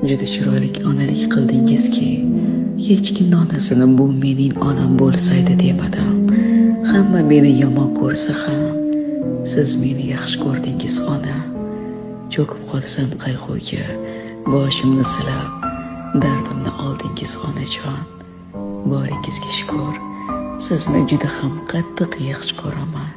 Juda chiroyli onalik qildingizki, hech kim onasini bu mening onam bo'lsaydi demadim. Hamma meni yomon ko'rsa ham, siz meni yaxshi ko'rdingiz ona. Cho'kib qolsam qayg'uga, boshimni silab, dardimni oldingiz onajon. Boringizga shukr, sizni juda ham qattiq yaxshi ko'raman.